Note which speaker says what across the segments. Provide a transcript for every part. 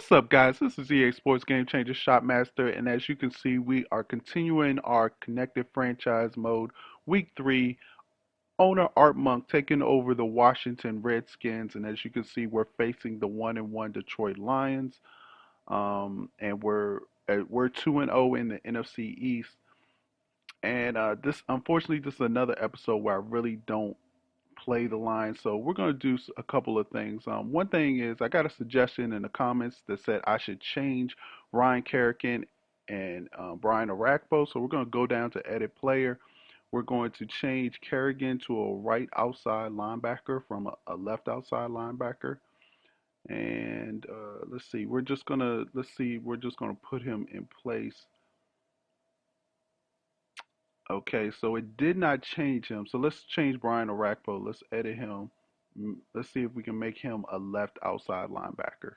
Speaker 1: What's up, guys? This is EA Sports Game Changer Shotmaster, and as you can see, we are continuing our connected franchise mode, week 3. Owner Art Monk taking over the Washington Redskins, and as you can see, we're facing the 1-1 Detroit Lions, and we're 2-0 in the NFC East. And unfortunately, this is another episode where I really don't play the line. So we're going to do a couple of things. One thing is I got a suggestion in the comments that said I should change Ryan Kerrigan and Brian Arakpo. So we're going to go down to edit player. We're going to change Kerrigan to a right outside linebacker from a left outside linebacker. And let's see, we're just gonna put him in place. Okay, so it did not change him. So let's change Brian Arakpo. Let's edit him. Let's see if we can make him a left outside linebacker.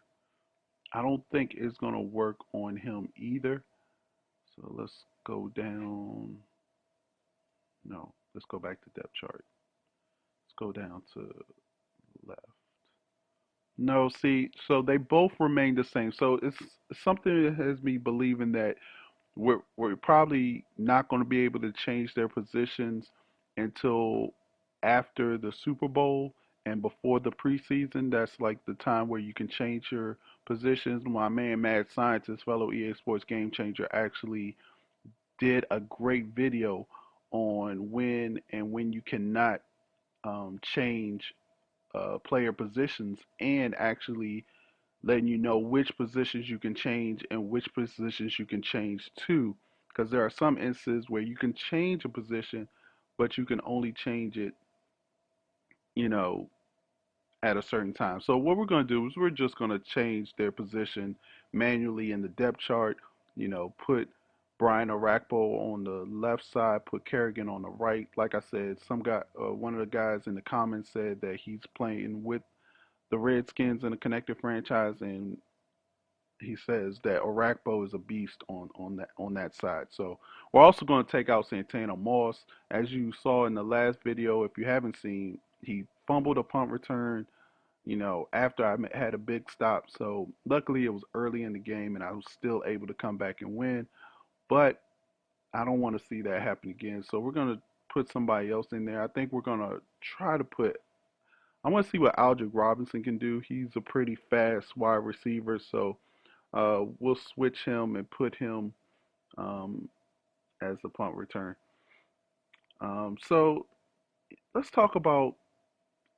Speaker 1: I don't think it's going to work on him either. So let's go down. No, let's go back to depth chart. Let's go down to left. No, see, so they both remain the same. So it's something that has me believing that we're probably not going to be able to change their positions until after the Super Bowl and before the preseason. That's like the time where you can change your positions. My man, Mad Scientist, fellow EA Sports Game Changer, actually did a great video on when you cannot change player positions and actually letting you know which positions you can change and which positions you can change to. Because there are some instances where you can change a position, but you can only change it, you know, at a certain time. So what we're going to do is we're just going to change their position manually in the depth chart. Put Brian Arakpo on the left side, put Kerrigan on the right. Like I said, one of the guys in the comments said that he's playing with the Redskins in a connected franchise, and he says that Arakpo is a beast on that side. So we're also going to take out Santana Moss. As you saw in the last video, if you haven't seen, he fumbled a punt return, after I had a big stop. So luckily it was early in the game and I was still able to come back and win. But I don't want to see that happen again. So we're going to put somebody else in there. I think we're going to try to put I want to see what Aldrick Robinson can do. He's a pretty fast wide receiver, so we'll switch him and put him um, as the punt return. So let's talk about.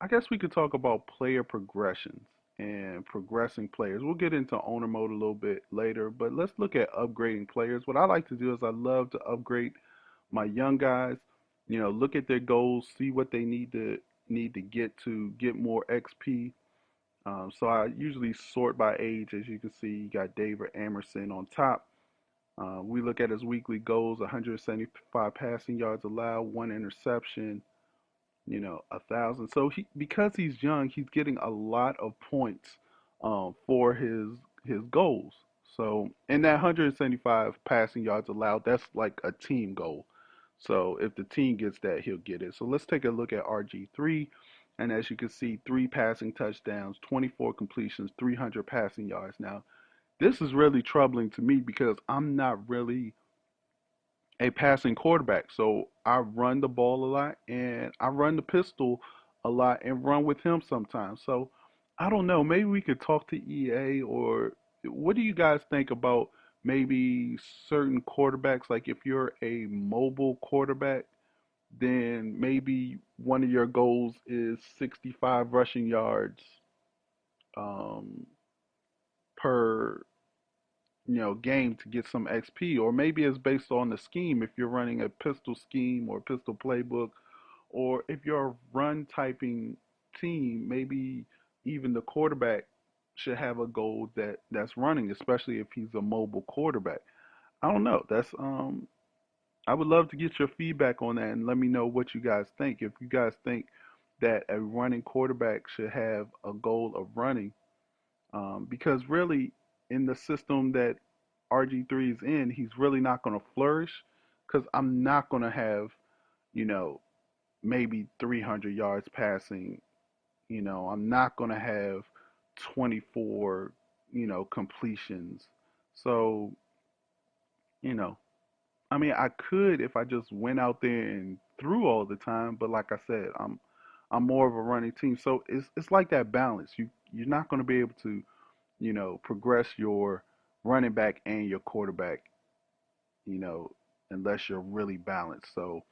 Speaker 1: I guess we could talk about player progressions and progressing players. We'll get into owner mode a little bit later, but let's look at upgrading players. What I like to do is I love to upgrade my young guys. Look at their goals, see what they need to get more XP. So I usually sort by age. As you can see, you got David Amerson on top. We look at his weekly goals: 175 passing yards allowed, one interception, 1,000. So because he's young, he's getting a lot of points for his goals. So in that 175 passing yards allowed, that's like a team goal. So if the team gets that, he'll get it. So let's take a look at RG3. And as you can see, 3 passing touchdowns, 24 completions, 300 passing yards. Now, this is really troubling to me because I'm not really a passing quarterback. So I run the ball a lot and I run the pistol a lot and run with him sometimes. So I don't know. Maybe we could talk to EA, or what do you guys think about maybe certain quarterbacks? Like if you're a mobile quarterback, then maybe one of your goals is 65 rushing yards um, per game to get some XP, or maybe it's based on the scheme. If you're running a pistol scheme or pistol playbook, or if you're a run typing team, maybe even the quarterback should have a goal that's running, especially if he's a mobile quarterback. I don't know. I would love to get your feedback on that and let me know what you guys think. If you guys think that a running quarterback should have a goal of running, because really, in the system that RG3 is in, he's really not going to flourish because I'm not going to have, you know, maybe 300 yards passing. I'm not going to have 24, completions. So, you know, I mean, I could if I just went out there and threw all the time, but like I said, I'm more of a running team. So it's like that balance. You're not going to be able to, progress your running back and your quarterback, you know, unless you're really balanced. So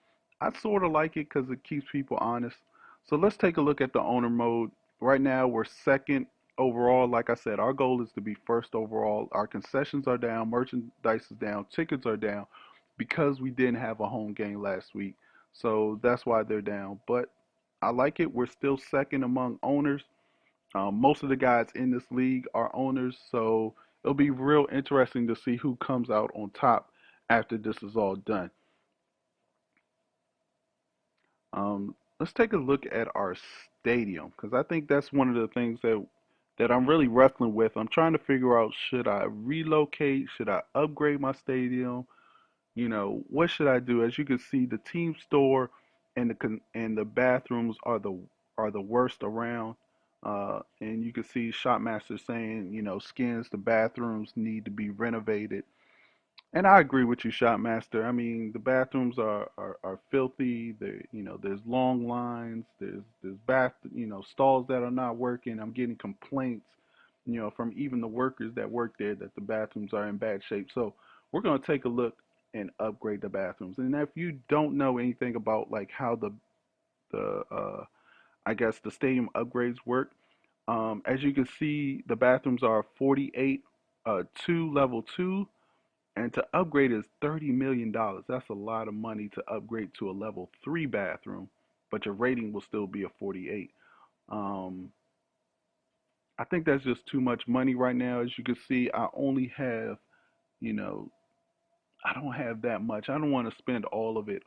Speaker 1: I sort of like it because it keeps people honest. So let's take a look at the owner mode. Right now, we're second overall. Like I said, our goal is to be first overall. Our concessions are down, merchandise is down, tickets are down because we didn't have a home game last week. So that's why they're down. But I like it. We're still second among owners. Most of the guys in this league are owners, so it'll be real interesting to see who comes out on top after this is all done. Let's take a look at our stadium because I think that's one of the things that I'm really wrestling with. I'm trying to figure out, should I relocate? Should I upgrade my stadium? What should I do? As you can see, the team store and the bathrooms are the worst around. And you can see Shopmaster saying, skins, the bathrooms need to be renovated. And I agree with you, Shopmaster. I mean, the bathrooms are filthy. There's long lines. There's stalls that are not working. I'm getting complaints, from even the workers that work there that the bathrooms are in bad shape. So we're gonna take a look and upgrade the bathrooms. And if you don't know anything about like how the I guess the stadium upgrades work, as you can see, the bathrooms are 48, two level two, and to upgrade is $30 million. That's a lot of money to upgrade to a level three bathroom, but your rating will still be a 48. Um, I think that's just too much money right now. As you can see, I only have, you know, I don't have that much. I don't want to spend all of it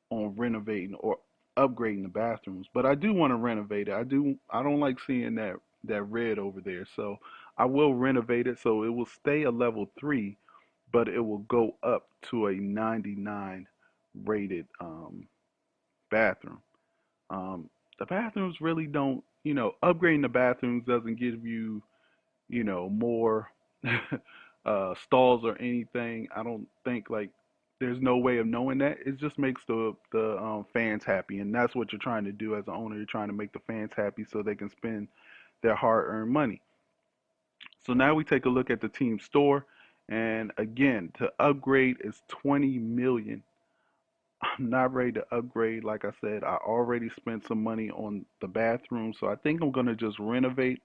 Speaker 1: on renovating or upgrading the bathrooms, but I do want to renovate it. I don't like seeing that red over there. So I will renovate it so it will stay a level 3, but it will go up to a 99 rated bathroom. The bathrooms really don't, upgrading the bathrooms doesn't give you, more stalls or anything. I don't think like there's no way of knowing that. It just makes the fans happy, and that's what you're trying to do as an owner. You're trying to make the fans happy so they can spend their hard-earned money. So now we take a look at the team store, and again, to upgrade is 20 million. I'm not ready to upgrade. Like I said, I already spent some money on the bathroom, so I think I'm gonna just renovate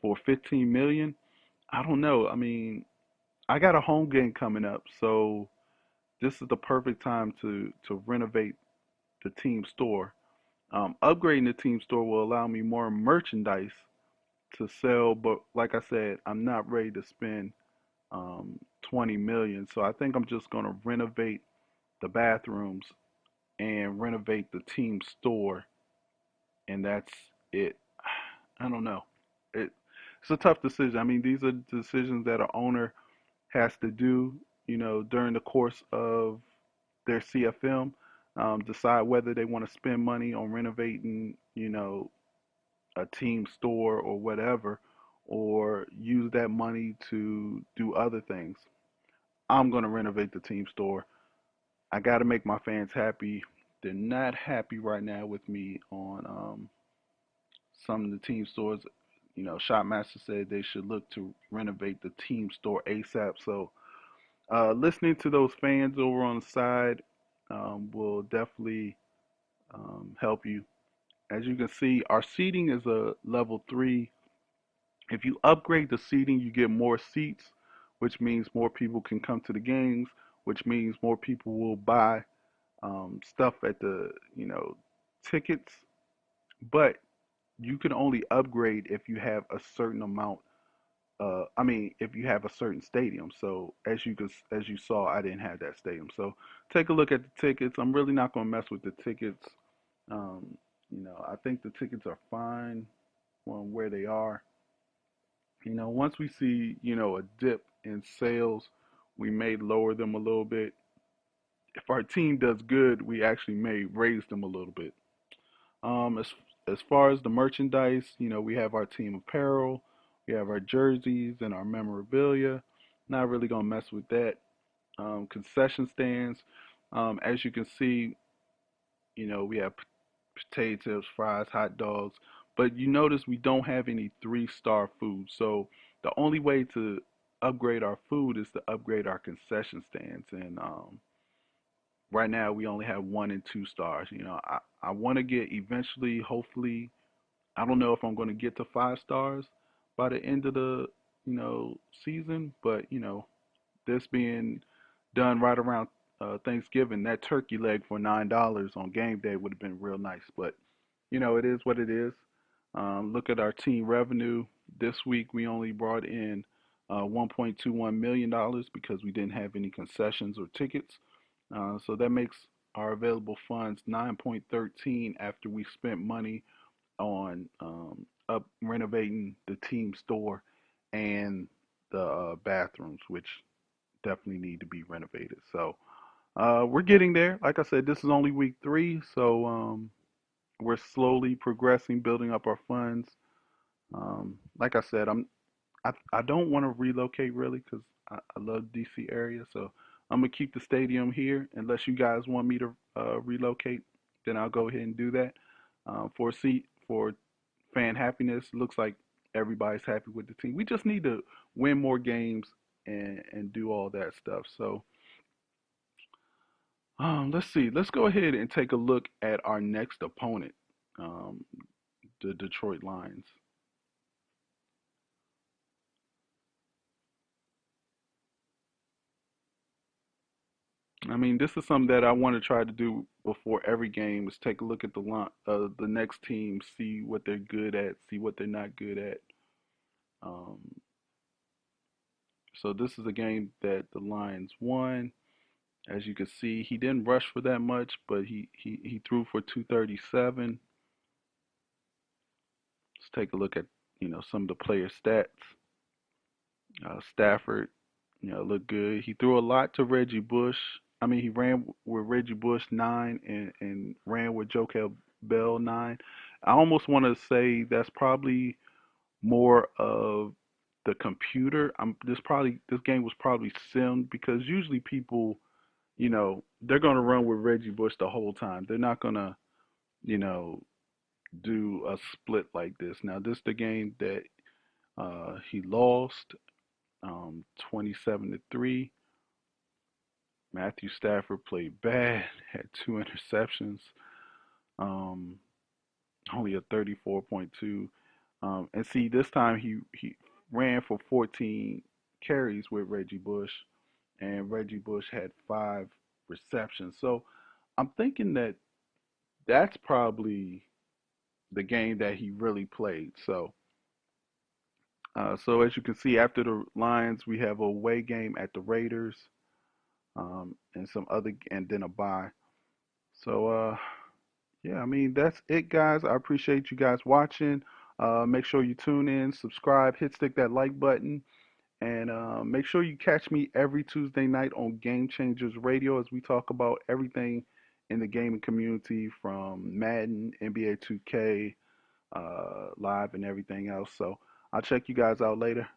Speaker 1: for 15 million. I don't know. I mean, I got a home game coming up, so this is the perfect time to renovate the team store. Upgrading the team store will allow me more merchandise to sell, but like I said, I'm not ready to spend 20 million. So I think I'm just gonna renovate the bathrooms and renovate the team store, and that's it. I don't know. It, it's a tough decision. I mean, these are decisions that an owner has to do, during the course of their CFM. Decide whether they want to spend money on renovating, a team store or whatever, or use that money to do other things. I'm going to renovate the team store. I got to make my fans happy. They're not happy right now with me on some of the team stores. Shopmaster said they should look to renovate the team store ASAP. So, listening to those fans over on the side will definitely help you. As you can see, our seating is a level 3. If you upgrade the seating, you get more seats, which means more people can come to the games, which means more people will buy stuff at the, tickets. But you can only upgrade if you have a certain amount. I mean, if you have a certain stadium. So as you saw, I didn't have that stadium. So take a look at the tickets. I'm really not going to mess with the tickets. Um, I think the tickets are fine on where they are. Once we see, a dip in sales, we may lower them a little bit. If our team does good, we actually may raise them a little bit. As far as the merchandise, we have our team apparel, We have our jerseys and our memorabilia. Not really gonna mess with that. Concession stands. As you can see, we have potato chips, fries, hot dogs. But you notice we don't have any three-star food. So the only way to upgrade our food is to upgrade our concession stands. And right now we only have 1 and 2 stars. I want to get eventually, hopefully, I don't know if I'm going to get to 5 stars by the end of the, season, but this being done right around Thanksgiving, that turkey leg for $9 on game day would have been real nice. But it is what it is. Look at our team revenue. This week we only brought in $1.21 million because we didn't have any concessions or tickets. So that makes our available funds 9.13 after we spent money on up renovating the team store and the bathrooms, which definitely need to be renovated. So we're getting there. Like I said, this is only week 3, so we're slowly progressing, building up our funds. Like I said, I don't want to relocate really because I love DC area, so I'm gonna keep the stadium here. Unless you guys want me to relocate, then I'll go ahead and do that. For fan happiness, looks like everybody's happy with the team. We just need to win more games and do all that stuff. So let's see. Let's go ahead and take a look at our next opponent, um, the Detroit Lions. I mean, this is something that I want to try to do before every game is take a look at the next team, see what they're good at, see what they're not good at. Um, so this is a game that the Lions won. As you can see, he didn't rush for that much, but he threw for 237. Let's take a look at some of the player stats. Stafford, looked good. He threw a lot to Reggie Bush. I mean, he ran with Reggie Bush 9 and ran with Jokel Bell 9. I almost want to say that's probably more of the computer. This game was probably simmed because usually people, they're gonna run with Reggie Bush the whole time. They're not gonna, you know, do a split like this. Now, this is the game that he lost, 27-3. Matthew Stafford played bad, had 2 interceptions, um, only a 34.2. And see, this time he ran for 14 carries with Reggie Bush, and Reggie Bush had 5 receptions. So I'm thinking that that's probably the game that he really played. So as you can see, after the Lions, we have a away game at the Raiders, and then a bye. So yeah, I mean that's it, guys. I appreciate you guys watching. Make sure you tune in, subscribe, stick that like button, and make sure you catch me every Tuesday night on Game Changers Radio as we talk about everything in the gaming community from Madden, NBA 2K, live, and everything else. So I'll check you guys out later.